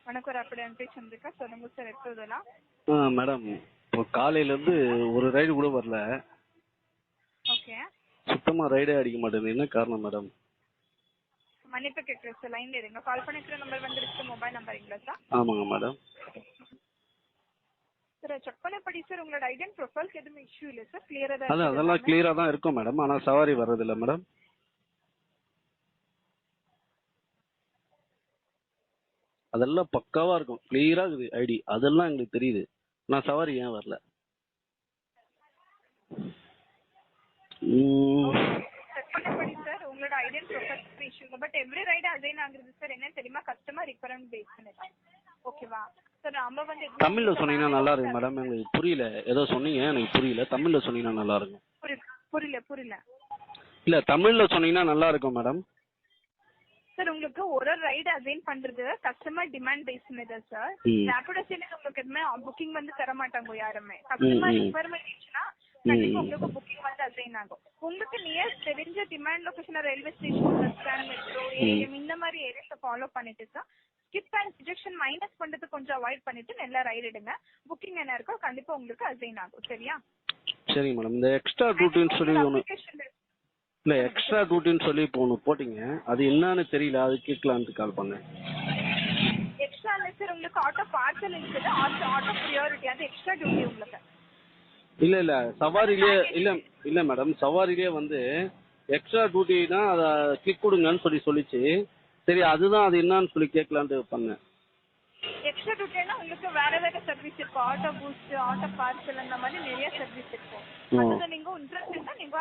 வணக்கம் ராப்பிட் என்ட்ரி சந்திரிகா, சொல்லுங்க சார் எப்போ இதெல்லாம்? மேடம், இப்போ காலையிலேருந்து ஒரு ரைடு கூட வரல. ஓகே, சுத்தமாக ரைடே அடிக்க மாட்டேங்குது. என்ன காரணம் மேடம்? மன்னிப்பு கேட்குறேன் சார், லைன்ல இருங்க. கால் பண்ணிக்கிற நம்பர் வந்துருச்சு, மொபைல் நம்பருங்களா சார்? ஆமாங்க மேடம். சார் செக் பண்ணபடி சார் உங்களோட ஐடென்டி ப்ரொஃபைலுக்கு எதுவும் இஷ்யூ இல்லை சார், கிளியராக தான் இருக்குது. அதெல்லாம் கிளியராக தான் இருக்கும் மேடம். ஆனால் சவாரி வர்றதில்ல மேடம். அதெல்லாம் பக்காவாக இருக்கும், கிளியராக இருக்குது ஐடி, அதெல்லாம் எங்களுக்கு தெரியுது. நான் சவாரி ஏன் வரல? செக் பண்ணபடி சார் உங்களோட ஐடென்டி ப்ரொஃபைலுக்கு இஷ்யூ இல்லை. பட் எவ்ரி ரைடு அசைன் ஆகுறது சார் என்ன தெரியுமா, கஸ்டமர் ரிக்வயர்மெண்ட் பேஸ் பண்ணிதான். ஓகேவா சார்? நம்ம வந்து தமிழில் சொன்னீங்கன்னா நல்லா இருக்கும் மேடம். எங்களுக்கு புரியல, ஏதோ சொன்னீங்க எனக்கு புரியல. தமிழில் சொன்னீங்கன்னா நல்லா இருக்கும். புரியல இல்லை, தமிழில் சொன்னீங்கன்னா நல்லா இருக்கும் மேடம். சார் உங்களுக்கு ஒரு ரைடு அசைன் பண்றது கஸ்டமர் டிமாண்ட் பேஸ் தான் சார். ரேபிடோ சைடுல உங்களுக்கு எதுவுமே புக்கிங் வந்து தர மாட்டாங்க யாருமே. கஸ்டமர் ரிக்வயர்மெண்ட் இருந்துச்சுன்னா கண்டிப்பா உங்களுக்கு புக்கிங் வந்து அசைன் ஆகும். உங்களுக்கு நியர் தெரிஞ்ச demand location railway station, bus stand, metro area இந்த மாதிரி ஏரியாஸை ஃபாலோ பண்ணிட்டு sir skip and rejection minus பண்றது கொஞ்சம் அவாய்ட் பண்ணிட்டு நல்லா ரைடு எடுங்க. புக்கிங் என்ன இருக்கோ கண்டிப்பா உங்களுக்கு அசைன் ஆகும். சரியா? சரிங்க மேடம். இந்த எக்ஸ்ட்ரா டியூட்டின்னு சொல்லி ஒன்று இல்லை, எக்ஸ்ட்ரா டியூட்டின்னு சொல்லி இப்போ ஒன்று போட்டிங்க, அது என்னன்னு தெரியல, அது கேட்கலான்ட்டு கால் பண்ணேன். எக்ஸ்ட்ரா இல்லை சார், உங்களுக்கு ஆட்டோ பார்சல் இருக்குது, ஆட்டோ ப்ரியாரிட்டி, அது எக்ஸ்ட்ரா டியூட்டி உங்களுக்கு. இல்லை இல்லை மேடம், சவாரிலே வந்து எக்ஸ்ட்ரா டியூட்டினா அதை கிளிக் கொடுங்கன்னு சொல்லிச்சு. சரி, அதுதான் அது என்னன்னு சொல்லி கேட்கலான்ட்டு பண்ணேன். எக்ஸ்ட்ரா டியூட்டினா உங்களுக்கு வேற சர்வீஸ் இருக்கும். ஆட்டோ பூஸ்ட், ஆட்டோ பார்சல் அந்த மாதிரி நிறைய சர்வீஸ் இருக்கும். அதுல நீங்க இன்ட்ரெஸ்ட் இருந்தா நீங்க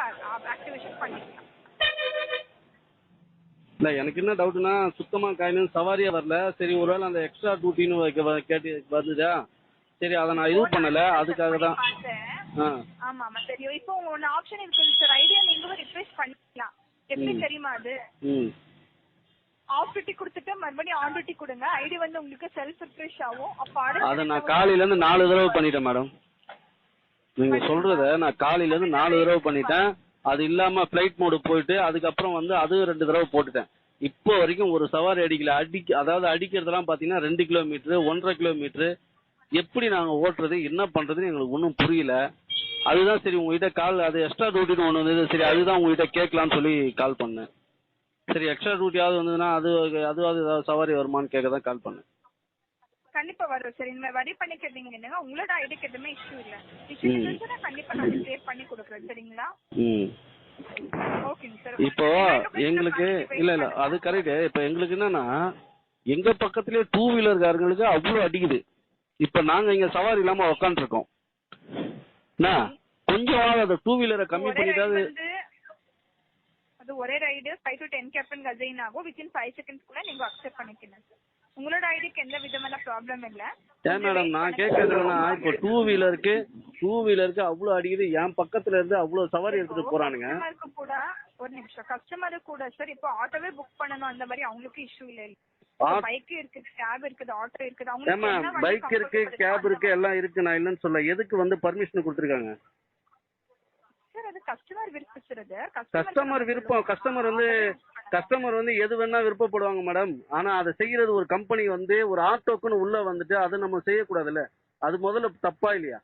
ஆக்டிவேஷன் பண்ணிக்கலாம். இல்லை, எனக்கு என்ன டவுட்னா சுத்தமாக காயின்னு சவாரியா வரல. சரி, ஒருவேளை அந்த எக்ஸ்ட்ரா டியூட்டின்னு கேட்டு வந்துதா, சரி அதை நான் இது பண்ணல, அதுக்காக தான். ஆமா தெரியும். இப்போ ஒன்னு ஆப்ஷன் இருக்குது சார், ஐடியா நீங்க ரிஃப்ரெஷ் பண்ணிக்கலாம். எப்படி தெரியுமா, அது ஆஃப் டியூட்டி கொடுத்துட்டு மறுபடியும் ஆன் டியூட்டி கொடுங்க, ஐடி வந்து உங்களுக்கு செல்ஃப் ரிஃப்ரெஷ் ஆகும். அப்ப அதை நான் காலையில இருந்து 4 தடவை பண்ணிட்டேன் மேடம். நீங்க சொல்றத நான் காலையில இருந்து 4 தடவை பண்ணிட்டேன். அது இல்லாம பிளைட் மோடு போயிட்டு அதுக்கப்புறம் வந்து அது 2 தடவை போட்டுட்டேன். இப்போ வரைக்கும் ஒரு சவாரி அடிக்கல. அதாவது அடிக்கிறதெல்லாம் பாத்தீங்கன்னா 2 கிலோமீட்டர், 1.5 கிலோமீட்டர். எப்படி நாங்க ஓட்டுறது, என்ன பண்றதுன்னு எங்களுக்கு ஒன்றும் புரியல. அதுதான் சரி உங்ககிட்ட கால், அது எக்ஸ்ட்ரா டியூட்டின்னு ஒன்று வந்தது, சரி அதுதான் உங்ககிட்ட கேட்கலான்னு சொல்லி கால் பண்ணேன். சரி, எக்ஸ்ட்ரா டியூட்டியாவது வந்ததுன்னா அதுவாது ஏதாவது சவாரி வருமானு கேட்க தான் கால் பண்ணேன். கண்டிப்பா வரும் சார். இந்த வரி பண்ணி கேட்டீங்க என்னங்க, உங்களோட ஐடிக்கு எதுவுமே இஷ்யூ இல்ல. இஷ்யூ இருந்துச்சுன்னா கண்டிப்பா நான் கிளியர் பண்ணி கொடுக்குறேன். சரிங்களா? ஓகேங்க சார். இப்போ எங்களுக்கு இல்ல அது கரெக்ட். இப்போ எங்களுக்கு என்னன்னா எங்க பக்கத்துலயே 2 வீலர் காரங்களுக்கு அவ்வளவு அடிக்குது. இப்ப நாங்க இங்க சவாரி இல்லாம உக்காந்துருக்கோம். கொஞ்சம் அந்த 2 வீலரை கம்மி பண்ணிட்டாது. அது ஒரே ரைடு 5 to 10 கேப்டன் அசைன் ஆகும். வித்தின் 5 செகண்ட்ஸ் கூட நீங்க அக்செப்ட் பண்ணிக்கணும் சார். உங்களோட ஐடிக்கு எந்த விதமான ப்ராப்ளம் இல்ல. ஏன் மேடம் நான் கேட்கறதுன்னா, இப்போ 2 வீலருக்கு அவ்வளவு அடிக்குது, என் பக்கத்துல இருந்து அவ்வளவு சவாரி எடுத்துட்டு போறானுங்க. கூட ஒரு நிமிஷம், கஸ்டமருக்கு கூட சார் இப்போ ஆட்டோவே புக் பண்ணணும் அந்த மாதிரி அவங்களுக்கு இஷ்யூ இல்ல. பைக் இருக்குது, கேப் இருக்குது, ஆட்டோ இருக்குது. அவங்க பைக் இருக்கு, கேப் இருக்கு, எல்லாம் இருக்கு. நான் இல்லன்னு சொல்ல. எதுக்கு வந்து பர்மிஷன் கொடுத்துருக்காங்க சார்? அது கஸ்டமர் விருப்பம். கஸ்டமர் வந்து எது வேணா விருப்பப்படுவாங்க மேடம். ஆனா அதை செய்யறது ஒரு கம்பெனி வந்து ஒரு ஆட்டோக்குன்னு உள்ள வந்துட்டு அதை நம்ம செய்யக்கூடாதுல்ல. அது முதல்ல தப்பா இல்லையா?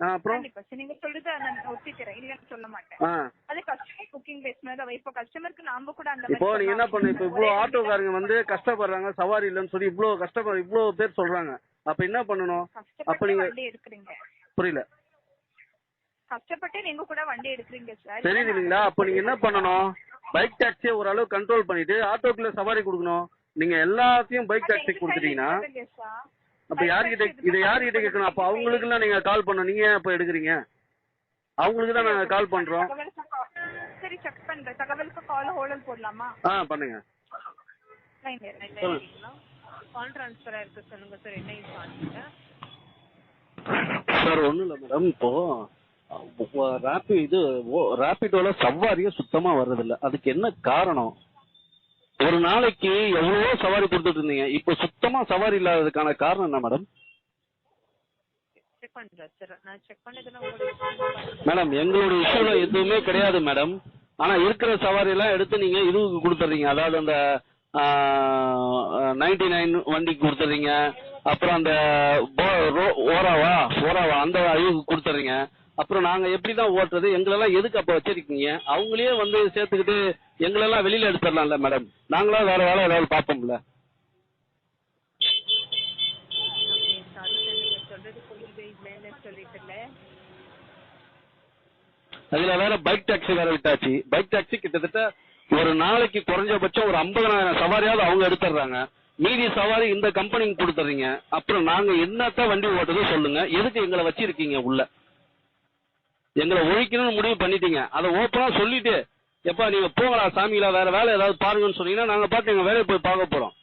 அப்புறம் நீங்க சொல்றது நான் ஒத்துக்கிறேன், இல்லன்னு சொல்ல மாட்டேன். அது கஸ்டமர் புக்கிங் பேஸ் மேல. இப்போ கஸ்டமருக்கு நாம கூட அந்த இப்போ நீங்க என்ன பண்ணு, இப்போ இவ்வளவு ஆட்டோக்காரங்க வந்து கஷ்டப்படுறாங்க, சவாரி இல்லன்னு சொல்லி இவ்வளவு பேர் சொல்றாங்க. அப்ப என்ன பண்ணணும்? அப்ப நீங்க எடுக்கிறீங்க, புரியல, கஷ்டப்பட்டு நீங்க கூட வண்டி எடுக்கிறீங்க சார், தெரியுது இல்லைங்களா? அப்ப நீங்க என்ன பண்ணணும்? பைக் டாக்ஸியை ஓரளவு கண்ட்ரோல் பண்ணிட்டு ஆட்டோக்குள்ள சவாரி கொடுக்கணும். நீங்க எல்லாத்தையும் பைக் டாக்ஸி கொடுத்துட்டீங்கன்னா அப்ப யார்கிட்ட கேட்கணும்? அப்ப அவங்களுக்கு எல்லாம் நீங்க கால் பண்ணணும். நீங்க ஏன் இப்ப எடுக்கிறீங்க? அவங்களுக்கு தான் நாங்க கால் பண்றோம். சரி, செக் பண்றேன். தகவலுக்கு கால் ஹோல்ட் போடலாமா? பண்ணுங்க. கால் ட்ரான்ஸ்ஃபர் ஆயிருக்கு, சொல்லுங்க சார். என்ன யூஸ் ஆனீங்க சார்? ஒண்ணும் இல்ல மேடம், இப்போ ராபிடோல சவாரியே சுத்தமா வர்றதில்ல. அதுக்கு என்ன காரணம்? ஒரு நாளைக்கு எவ்வளவோ சவாரி கொடுத்துட்டு இருந்தீங்க, இப்ப சுத்தமா சவாரி இல்லாததுக்கான காரணம் என்ன மேடம்? மேடம், எங்களோட இஷ்யூல எதுவுமே கிடையாது மேடம். ஆனா இருக்கிற சவாரி எல்லாம் எடுத்து நீங்க இதுக்கு கொடுத்துறீங்க. அதாவது அந்த 99 வண்டிக்கு கொடுத்துறீங்க. அப்புறம் அந்த ஓராவா அந்த இதுக்கு கொடுத்துறீங்க. அப்புறம் நாங்க எப்படிதான் ஓட்டுறது? எங்களெல்லாம் எதுக்கு அப்ப வச்சிருக்கீங்க? அவங்களே வந்து சேர்த்துக்கிட்டு எங்களெல்லாம் வெளியில எடுத்துடலாம்ல மேடம். நாங்களா வேற வேலை ஏதாவது பார்ப்போம்ல. ஓகே சாரி சார், நீங்க சொல்றது புரியுது. இல்லைன்னு சொல்லிட்டு இல்ல. அதுல வேற பைக் டாக்ஸி வேற விட்டாச்சு. பைக் டாக்ஸி கிட்டத்தட்ட ஒரு நாளைக்கு குறைஞ்சபட்சம் ஒரு 50,000 சவாரியாவது அவங்க எடுத்துடுறாங்க. மீதி சவாரி இந்த கம்பெனிக்கு கொடுத்துறீங்க. அப்புறம் நாங்க என்னத்த வண்டி ஓட்டுறது சொல்லுங்க? எதுக்கு எங்களை வச்சிருக்கீங்க உள்ள? எங்களை ஒழிக்கணும்னு முடிவு பண்ணிட்டீங்க. அதை ஓப்பனா சொல்லிட்டு எப்பா நீங்க போங்களா சாமிகளா, வேற வேலை ஏதாவது பாருங்கன்னு சொன்னீங்கன்னா நாங்க பாட்டு எங்க வேலையை போய் பார்க்க போறோம்.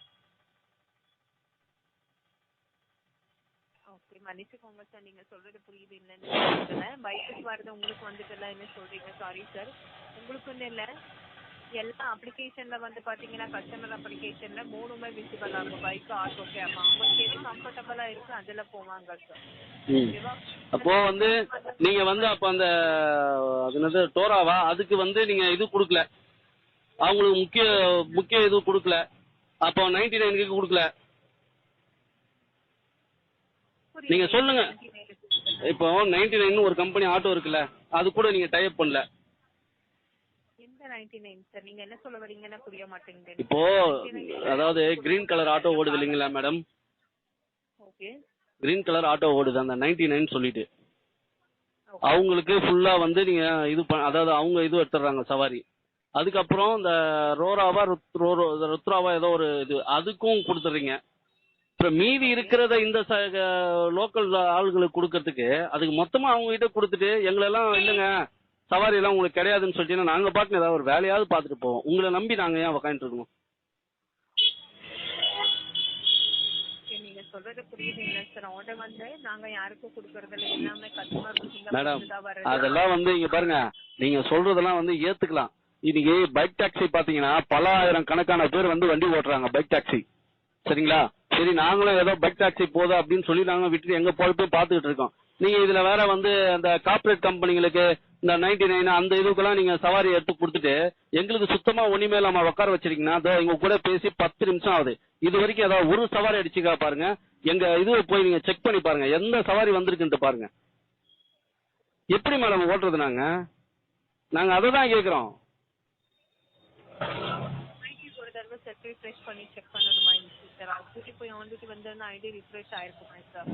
ஓகே மன்னிச்சுக்கோங்க சார், நீங்க சொல்றது புரியுது. இல்லைன்னு பைக்குக்கு வரது உங்களுக்கு வந்துட்டு என்ன சொல்றீங்க? Sorry sir. உங்களுக்குன்னு இல்லை, எல்லா அப்ளிகேஷன்ல வந்து பாத்தீங்கன்னா கஸ்டமர் அப்ளிகேஷன்ல 3மே விசிபிள் ஆகும். Bike, auto, cab. அவங்களுக்கு எது கம்ஃபர்டபுளா இருக்கு அதுல போவாங்க சார். ஓகேவா? அப்போ வந்து நீங்க வந்து அப்ப அந்த அது என்னது டோராவா, அதுக்கு வந்து நீங்க இது கொடுக்கல, அவங்களுக்கு முக்கிய இது கொடுக்கல. அப்போ 99க்கு கொடுக்கல. நீங்க சொல்லுங்க. இப்போ 99 ஒரு கம்பெனி ஆட்டோ இருக்குல்ல, அது கூட நீங்க டைப் பண்ணல. எந்த 99 சார்? நீங்க என்ன சொல்ல வரீங்கன்னா புரிய மாட்டேங்குது. இப்போ அதாவது கிரீன் கலர் ஆட்டோ ஓடுது இல்லைங்களா madam? Okay. Green colour auto ஓடுது அந்த 99 சொல்லிட்டு அவங்களுக்கு ஃபுல்லா வந்து நீங்க இது அதாவது அவங்க இது எடுத்துறாங்க சவாரி. அதுக்கப்புறம் இந்த ரோராவா ருத்ராவா ஏதோ ஒரு இது அதுக்கும் கொடுத்துறீங்க. அப்புறம் மீதி இருக்கிறத இந்த லோக்கல் ஆளுங்களுக்கு கொடுக்கறதுக்கு அதுக்கு மொத்தமா அவங்க கிட்ட கொடுத்துட்டு எங்களெல்லாம் இல்லைங்க சவாரி எல்லாம் உங்களுக்கு கிடையாதுன்னு சொல்லிட்டீங்கன்னா நாங்க பாட்டுன்னு ஏதாவது ஒரு வேலையாவது பார்த்துட்டு போவோம். உங்களை நம்பி நாங்க ஏன் உக்காந்துட்டு இருக்கணும்? நீங்க சொல்றது புரியுதுங்களா சார்? ஆர்டர் வந்து நாங்க யாருக்கும் கொடுக்கறதில்ல, எல்லாமே கஸ்டமர் மேடம் அதெல்லாம் வந்து இங்க பாருங்க, நீங்க சொல்றதெல்லாம் வந்து ஏத்துக்கலாம். இன்னைக்கு பைக் டாக்ஸி பாத்தீங்கன்னா பல ஆயிரம் கணக்கான பேர் வந்து வண்டி ஓட்டுறாங்க பைக் டாக்ஸி. சரிங்களா? சரி நாங்களும் ஏதோ பைக் டாக்ஸி போதா அப்படின்னு சொல்லி நாங்க விட்டுட்டு எங்க பொழப்பையும் பார்த்துக்கிட்டு இருக்கோம். நீங்க இதுல வேற வந்து அந்த கார்பரேட் கம்பெனிகளுக்கு இந்த 99 அந்த இதுக்கெல்லாம் நீங்க சவாரி எடுத்து கொடுத்துட்டு எங்களுக்கு சுத்தமா ஒண்ணுமே இல்லாம உட்கார வச்சிருக்கீங்கன்னா அதோ எங்க கூட பேசி 10 நிமிஷம் ஆகுது. இது வரைக்கும் ஏதாவது ஒரு சவாரி அடிச்சுக்கா பாருங்க. எங்க இதுவை போய் நீங்க செக் பண்ணி பாருங்க எந்த சவாரி வந்திருக்குன்ட்டு பாருங்க. எப்படி மேடம் ஓட்டுறது? நாங்க அதை தான் கேட்கிறோம். ஒரு தடவை செட் ரிஃப்ரெஷ் பண்ணி செக் பண்ணணுமா சார்? கூட்டி போய் வந்துட்டு வந்து ஐடி ரிஃப்ரெஷ் ஆயிருக்குமா சார்?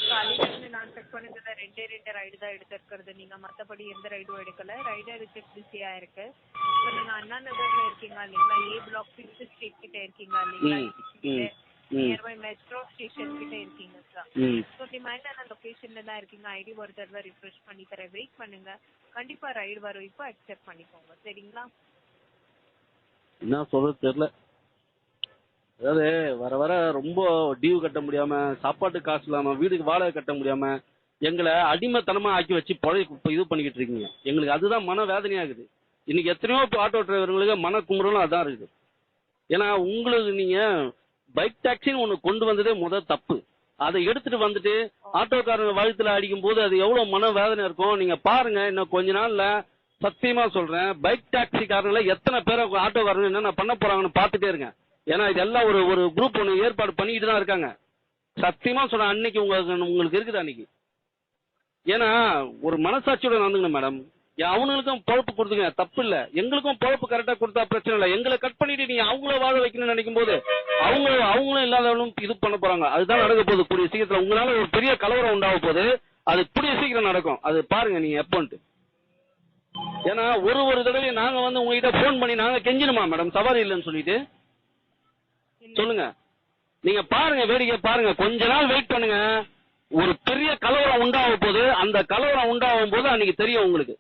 காலையில இருந்து நான் செக் பண்ணதுல 2 ரைடு தான் எடுத்திருக்கிறது. நீங்க மத்தபடி எந்த ரைடும் எடுக்கல. ரைடர் ரிஜெக்ட் பிஸியா இருக்கு. இப்போ நீங்க அண்ணா நகர்ல இருக்கீங்க இல்லைங்களா? ஏ பிளாக் 5th ஸ்ட்ரீட் கிட்ட இருக்கீங்க இல்லைங்களா? நியர்பை மெட்ரோ ஸ்டேஷன் கிட்ட இருக்கீங்க சார். ஸோ டிமாண்டான லொகேஷன்ல தான் இருக்கீங்க. ஐடி ஒரு தடவை ரிஃப்ரெஷ் பண்ணி தரேன், வெயிட் பண்ணுங்க. கண்டிப்பா ரைடு வரும். இப்போ அக்செப்ட் பண்ணிக்கோங்க சரிங்களா? என்ன சொல்றது தெரியல. அதாவது வர வர ரொம்ப டியூ கட்ட முடியாம, சாப்பாட்டு காசு இல்லாம, வீட்டுக்கு வாடகை கட்ட முடியாம எங்களை அடிமைத்தனமா ஆக்கி வச்சு இது பண்ணிக்கிட்டு இருக்கீங்க. எங்களுக்கு அதுதான் மன வேதனையாகுது. இன்னைக்கு எத்தனையோ ஆட்டோ டிரைவர்களுக்கு மன குமுறலும் அதான் இருக்குது. ஏன்னா உங்களுக்கு நீங்க பைக் டாக்ஸின்னு ஒண்ணு கொண்டு வந்ததே தப்பு. அதை எடுத்துட்டு வந்துட்டு ஆட்டோக்காரங்க வாழ்த்துல அடிக்கும் போது அது எவ்வளவு மன வேதனை இருக்கும் நீங்க பாருங்க. இன்னும் கொஞ்ச நாள்ல சத்தியமா சொல்றேன், பைக் டாக்ஸிக்காரங்கள எத்தனை பேரை ஆட்டோக்காரங்க என்னென்ன பண்ண போறாங்கன்னு பாத்துட்டே இருங்க. ஏன்னா இதெல்லாம் ஒரு குரூப் ஒன்று ஏற்பாடு பண்ணிக்கிட்டு தான் இருக்காங்க. சத்தியமா சொல்றேன், அன்னைக்கு உங்களுக்கு இருக்குது அன்னைக்கு. ஏன்னா ஒரு மனசாட்சியோட நடந்துங்க மேடம். அவனுங்களுக்கும் பொழப்பு கொடுத்துங்க, தப்பு இல்ல. எங்களுக்கும் பொழப்பு கரெக்டா கொடுத்தா பிரச்சனை இல்லை. எங்களை கட் பண்ணிட்டு நீங்க அவங்கள வாழ வைக்கணும்னு நினைக்கும் போது அவங்களும் இல்லாதவனும் இது பண்ண போறாங்க. அதுதான் நடக்க போகுது கூடிய சீக்கிரத்துல. உங்களால ஒரு பெரிய கலவரம் உண்டாக போகுது. அது கூடிய சீக்கிரம் நடக்கும். அது பாருங்க நீங்க எப்போன்ட்டு. ஏன்னா ஒரு தடவை நாங்க வந்து உங்ககிட்ட போன் பண்ணி நாங்க கெஞ்சணுமா மேடம் சவாரி இல்லைன்னு சொல்லிட்டு? சொல்லுங்க. நீங்க பாருங்க, வேடிக்கை பாருங்க. கொஞ்ச நாள் வெயிட் பண்ணுங்க. ஒரு பெரிய கலவரம் உண்டாகும் போது அந்த கலவரம் உண்டாகும் போது அன்னைக்கு தெரியும் உங்களுக்கு.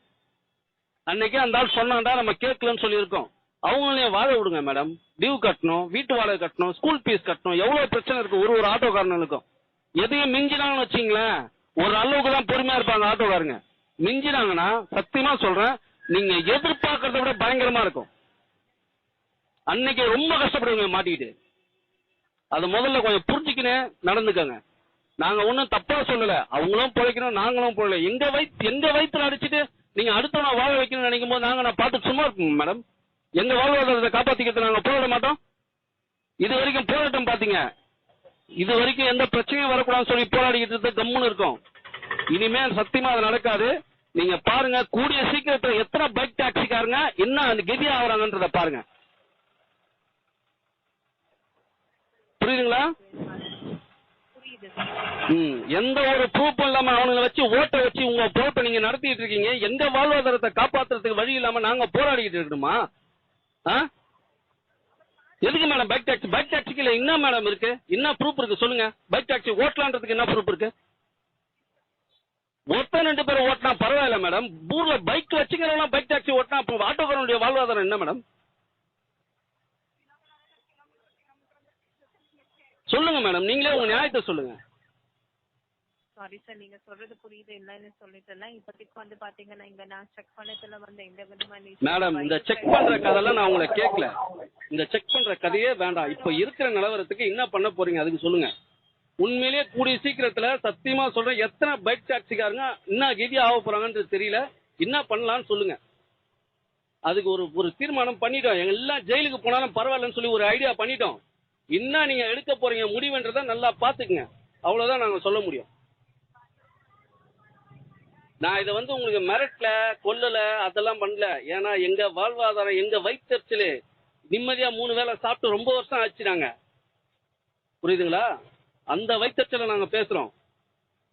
அன்னைக்கு அந்த ஆள் சொன்னாண்டா நம்ம கேட்கலன்னு சொல்லியிருக்கோம். அவங்களையும் வாழ விடுங்க மேடம். டியூ கட்டணும், வீட்டு வாடகை கட்டணும், ஸ்கூல் ஃபீஸ் கட்டணும், எவ்வளவு பிரச்சனை இருக்கு ஒரு ஆட்டோக்காரனுக்கும். எதையும் மிஞ்சினாங்கன்னு வச்சிங்களேன், ஒரு அளவுக்கு தான் பொறுமையா இருப்பாங்க ஆட்டோக்காரங்க. மிஞ்சினாங்கன்னா சத்தியமா சொல்றேன், நீங்க எதிர்பார்க்கறத விட பயங்கரமா இருக்கும். அன்னைக்கு ரொம்ப கஷ்டப்படுவீங்க மாட்டிக்கிட்டு. அது முதல்ல கொஞ்சம் புரிஞ்சுக்கினே நடந்துக்கங்க. நாங்க ஒன்னும் தப்பா சொல்லல. அவங்களும் பிழைக்கணும், நாங்களும் பிழைக்கல. எங்க வயிற்றுல அடிச்சுட்டு நீங்க அடுத்தவனை வாழ வைக்கணும்னு நினைக்கும் போது நான் பார்த்து சும்மா இருப்போம் மேடம். எங்க வாழ்வாதாரத்தை காப்பாத்திக்கிறது நாங்க போராட மாட்டோம். இது வரைக்கும் போராட்டம் பாத்தீங்க, இது வரைக்கும் எந்த பிரச்சனையும் வரக்கூடாதுன்னு சொல்லி போராடிக்கிட்டு இருந்து கம்முன்னு இருக்கோம். இனிமே சத்தியமா அது நடக்காது. நீங்க பாருங்க, கூடிய சீக்கிரத்துல எத்தனை பைக் டாக்ஸிக்காரங்க என்ன கெதி ஆகுறாங்கன்றத பாருங்க. புரியுதுங்களா? எந்த ஒரு ப்ரூஃப் இல்லாம அவனுங்களை வச்சு ஓட்ட வச்சு உங்க பொறுப்பை நீங்க நடத்திட்டு இருக்கீங்க. எங்க வாழ்வாதாரத்தை காப்பாத்துறதுக்கு வழி இல்லாம நாங்க போராடிக்கிட்டு இருக்கணுமா? எதுக்கு மேடம் பைக் டாக்ஸி? பைக் டாக்ஸிக்கு என்ன மேடம் இருக்கு? என்ன ப்ரூஃப் இருக்கு சொல்லுங்க? பைக் டாக்ஸி ஓட்டலான்றதுக்கு என்ன ப்ரூஃப் இருக்கு? ஒருத்தன் 2 பேர் ஓட்டினா பரவாயில்ல மேடம். ஊர்ல பைக் வச்சுக்கிறவங்க பைக் டாக்ஸி ஓட்டினா அப்போ ஆட்டோக்காரனுடைய வாழ்வாதாரம் என்ன மேடம்? சொல்லுங்க மேடம், நீங்களே உங்க நியாயத்தை சொல்லுங்க. சாரி சார், நீங்க சொல்றது புரியுது இல்லன்னு சொல்லிட்டு இப்போதைக்கு வந்து பாத்தீங்கன்னா இங்க நான் செக் பண்ணதுல வந்து எந்த விதமான மேடம் இந்த செக் பண்ற கதையெல்லாம் நான் உங்களை கேட்கல. இந்த செக் பண்ற கதையே வேண்டாம். இப்ப இருக்கிற நிலவரத்துக்கு என்ன பண்ண போறீங்க அதுக்கு சொல்லுங்க. உண்மையிலேயே கூடிய சீக்கிரத்துல சத்தியமா சொல்றேன், எத்தனை பைக் டாக்ஸிக்காரங்க என்ன கெதி ஆக போறாங்கன்றது தெரியல. என்ன பண்ணலாம்னு சொல்லுங்க. அதுக்கு ஒரு தீர்மானம் பண்ணிட்டோம். எல்லாம் ஜெயிலுக்கு போனாலும் பரவாயில்லன்னு சொல்லி ஒரு ஐடியா பண்ணிட்டோம். என்ன நீங்க எடுக்க போறீங்க முடிவுன்றதை நல்லா பாத்துக்குங்க. அவ்வளவுதான் நாங்க சொல்ல முடியும். நான் இதை வந்து உங்களுக்கு மிரட்டல கொல்லல அதெல்லாம் பண்ணல. ஏன்னா எங்க வாழ்வாதாரம் எங்க வயிற்றுச்சலு நிம்மதியா 3 வேளை சாப்பிட்டு ரொம்ப வருஷம் ஆச்சு. நாங்க புரியுதுங்களா? அந்த வயிற்றுச்சலை நாங்க பேசுறோம்.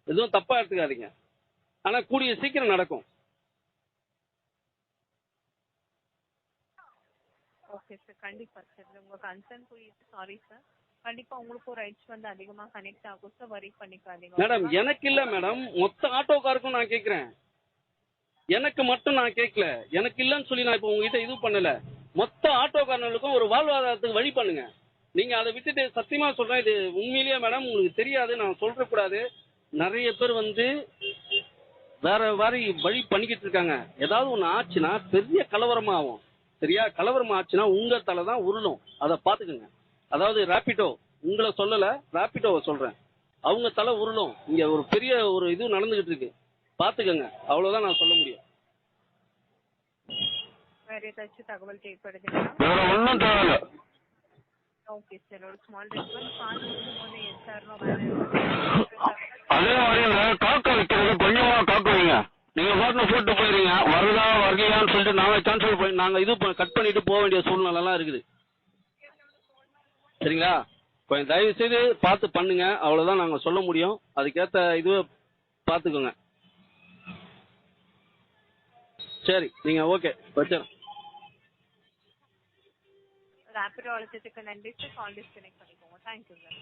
எதுவும் தப்பா எடுத்துக்காதீங்க. ஆனா கூடிய சீக்கிரம் நடக்கும். ஓகே சார், கண்டிப்பா சார். உங்க கன்சர்ன் புரியுது. Sorry sir. கண்டிப்பா உங்களுக்கும் ரைட்ஸ் வந்து அதிகமா கனெக்ட் ஆகும் சார். வரி பண்ணிக்காதீங்க மேடம். எனக்கு இல்ல மேடம், மொத்த ஆட்டோக்காருக்கும் நான் கேட்கிறேன். எனக்கு மட்டும் நான் கேட்கல. எனக்கு இல்லன்னு சொல்லி நான் இப்ப உங்ககிட்ட இது பண்ணல. மொத்த ஆட்டோக்காரர்களுக்கும் ஒரு வாழ்வாதாரத்துக்கு வழி பண்ணுங்க. நீங்க அதை விட்டுட்டு சத்தியமா சொல்றேன், இது உண்மையிலேயே மேடம் உங்களுக்கு தெரியாது, நான் சொல்ற கூடாது. நிறைய பேர் வந்து வேற மாதிரி வழி பண்ணிக்கிட்டு இருக்காங்க. ஏதாவது ஒண்ணு ஆச்சுன்னா பெரிய கலவரமா ஆகும். சரியா? கலவரம் ஆச்சுன்னா உங்க தலை தான் உருளும். அதை பாத்துக்கோங்க. அதாவது ராபிடோ உங்களை சொல்லல, ராபிடோவை சொல்றேன். அவங்க தலை உருளும். இங்க ஒரு பெரிய ஒரு இது நடந்துகிட்டு இருக்கு, பாத்துக்கோங்க. அவ்வளவுதான் நான் சொல்ல முடியும். வேற ஏதாச்சும் தகவல் தேவைப்படுதுங்களா? வேற ஒன்றும் தேவையில்ல. Okay sir. ஒரு ஸ்மால் ரெஸ்பான்ஸ் கால் பண்ணும்போது எஸ்ஆர்னோ அதே மாதிரி காக்க வைக்கிறது கொஞ்சமா காக்க வைங்க. நீங்க பாட்டு போட்டு போயிருங்க, வருதா வரலையான்னு சொல்லிட்டு நாங்க கேன்சல் பண்ணி நாங்க இது கட் பண்ணிட்டு போக வேண்டிய சூழ்நிலை எல்லாம் இருக்குது. சரிங்களா? கொஞ்சம் தயவு செய்து பார்த்து பண்ணுங்க. அவ்வளவுதான் நாங்க சொல்ல முடியும். அதுக்கேற்ற இதுவே பார்த்துக்கோங்க. சரி, நீங்க ஓகே வச்சிடறேன். ரேபிடோ அழைச்சதுக்கு நன்றி சார். கால் டிஸ்கனெக்ட் பண்ணிக்கோங்க. Thank you sir.